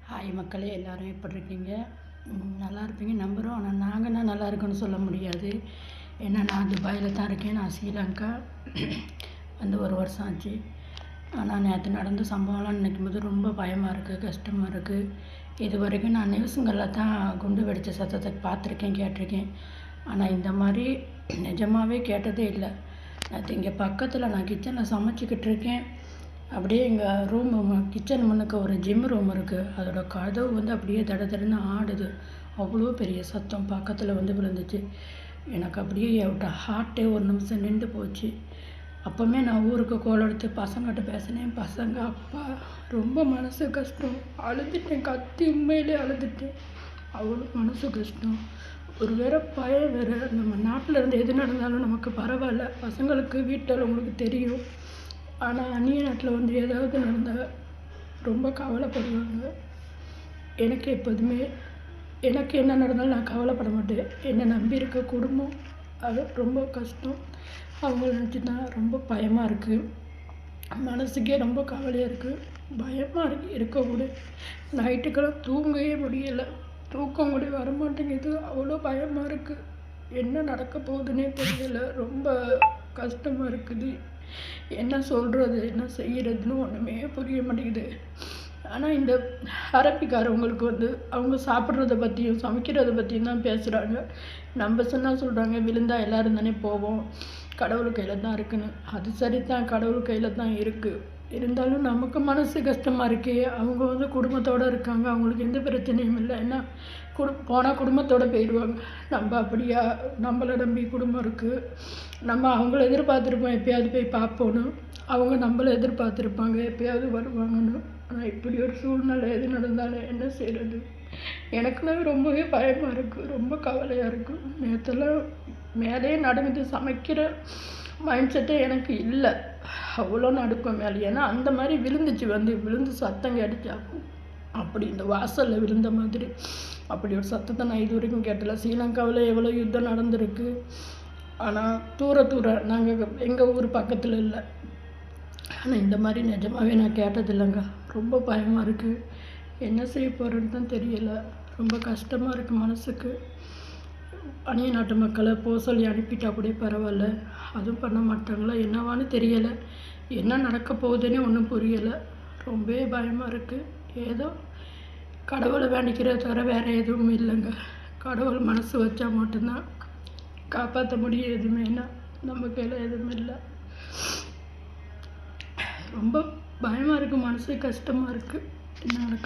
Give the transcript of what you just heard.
Hi மக்களே, எல்லோரும் எப்படி இருக்கீங்க? நல்லா இருப்பீங்க நம்புகிறோம். ஆனால் நாங்கன்னா நல்லா இருக்குன்னு சொல்ல முடியாது. ஏன்னா நான் துபாயில் தான் இருக்கேன். நான் ஸ்ரீலங்கா வந்து 1 வருஷம் ஆச்சு. ஆனால் நேற்று நடந்த சம்பவம்லாம் நினைக்கும் போது ரொம்ப பயமாக இருக்குது, கஷ்டமாக இருக்குது. இது வரைக்கும் நான் நியூஸுங்களில் தான் குண்டு வெடித்த சத்தத்தை பார்த்துருக்கேன், கேட்டிருக்கேன். ஆனால் இந்த மாதிரி நிஜமாகவே கேட்டதே இல்லை. நேற்று இங்கே பக்கத்தில் நான் கிச்சனில் சமைச்சிக்கிட்டு இருக்கேன். அப்படியே எங்கள் ரூம் கிச்சன் முன்னுக்கு ஒரு ஜிம் ரூம் இருக்குது. அதோட கதவு வந்து அப்படியே தட தடன்னு ஆடுது. அவ்வளோ பெரிய சத்தம் பக்கத்தில் வந்து விழுந்துச்சு. எனக்கு அப்படியே என்னோட ஹார்ட்டே ஒரு நிமிஷம் நின்று போச்சு. அப்போவுமே நான் ஊருக்கு கோல் எடுத்து பசங்கள்கிட்ட பேசினேன். பசங்க அப்பா ரொம்ப மனசு கஷ்டம், அழுதுட்டேன், கத்தி உண்மையிலே அழுதுட்டேன். அவ்வளோ மனசு கஷ்டம். ஒரு வேறு பயம் வேறு. நம்ம நாட்டில் இருந்து எது நடந்தாலும் நமக்கு பரவாயில்ல, பசங்களுக்கு வீட்டில் உங்களுக்கு தெரியும். ஆனால் அந்நிய நாட்டில் வந்து ஏதாவது நடந்தால் ரொம்ப கவலைப்படுவாங்க. எனக்கு எப்போதுமே எனக்கு என்ன நடந்தாலும் நான் கவலைப்பட மாட்டேன். என்னை நம்பி இருக்க குடும்பம் அது ரொம்ப கஷ்டம். அவங்கள நினச்சி தான் ரொம்ப பயமாக இருக்குது. மனசுக்கே ரொம்ப கவலையாக இருக்குது, பயமாக இருக்குது. இருக்கக்கூட நைட்டுக்கெல்லாம் தூங்கவே முடியலை, தூக்கம் கூட வரமாட்டேங்குது. அவ்வளோ பயமாக இருக்குது. என்ன நடக்க போகுதுன்னே தெரியலை. ரொம்ப கஷ்டமாக இருக்குது. என்ன சொல்கிறது, என்ன செய்கிறதுன்னு ஒன்றுமே புரிய மாட்டேங்குது. ஆனால் இந்த அரபிக்காரவங்களுக்கு வந்து அவங்க சாப்பிட்றத பற்றியும் சமைக்கிறத பற்றியும் தான் பேசுகிறாங்க. நம்ம சொன்னால் சொல்கிறாங்க, விழுந்தால் எல்லோரும் தானே போவோம், கடவுள் கையில் தான் இருக்குன்னு. அது சரி தான், கடவுள் கையில் தான் இருக்குது. இருந்தாலும் நமக்கு மனசு கஷ்டமாக இருக்கே. அவங்க வந்து குடும்பத்தோடு இருக்காங்க, அவங்களுக்கு எந்த பிரச்சனையும் இல்லை. ஏன்னா போனால் குடும்பத்தோடு போயிடுவாங்க. நம்ம அப்படியா? நம்மளை நம்பி குடும்பம் இருக்குது. நம்ம அவங்கள எதிர்பார்த்துருப்போம், எப்போயாவது போய் பார்ப்போன்னு. அவங்க நம்மளை எதிர்பார்த்துருப்பாங்க, எப்போயாவது வருவாங்கன்னு. ஆனால் இப்படி ஒரு சூழ்நிலை எது நடந்தாலும் என்ன செய்கிறது? எனக்குன்னா ரொம்பவே பயமாக இருக்குது, ரொம்ப கவலையாக இருக்குது. நேற்றெல்லாம் மேலேயே நடந்து சமைக்கிற மைண்ட் செட்டே எனக்கு இல்லை. அவ்வளோ நடுக்கம் மேலே. ஏன்னா அந்த மாதிரி விழுந்து சத்தம் கேட்டுச்சு. அப்படி இந்த வாசலில் விழுந்த மாதிரி அப்படி ஒரு சத்தத்தை நான் இது வரைக்கும் கேட்டல. ஸ்ரீலங்காவில் எவ்வளோ யுத்தம் நடந்திருக்கு. ஆனால் தூர நாங்கள் எங்கள் ஊர் பக்கத்தில் இல்லை. ஆனால் இந்த மாதிரி நிஜமாகவே நான் கேட்டதில்லைங்க. ரொம்ப பயமாக இருக்குது. என்ன செய்ய போகிறேன்னு தான் தெரியலை. ரொம்ப கஷ்டமாக இருக்குது மனசுக்கு. அந்நிய நாட்டு மக்களை போக சொல்லி அனுப்பிட்டா கூட பரவாயில்ல, அதுவும் பண்ண மாட்டாங்களா என்னவான்னு தெரியலை. என்ன நடக்க போகுதுன்னே ஒன்றும் புரியலை. ரொம்பவே பயமாக இருக்குது. ஏதோ கடவுளை வேண்டிக்கிறத தவிர வேறு எதுவும் இல்லைங்க. கடவுள் மனசு வச்சா மட்டும்தான் காப்பாற்ற முடியும். எதுவுமேனா நம்ம கையில் எதுவும் இல்லை. ரொம்ப பயமாக இருக்குது, மனசு கஷ்டமாக இருக்குது. என்ன நடக்க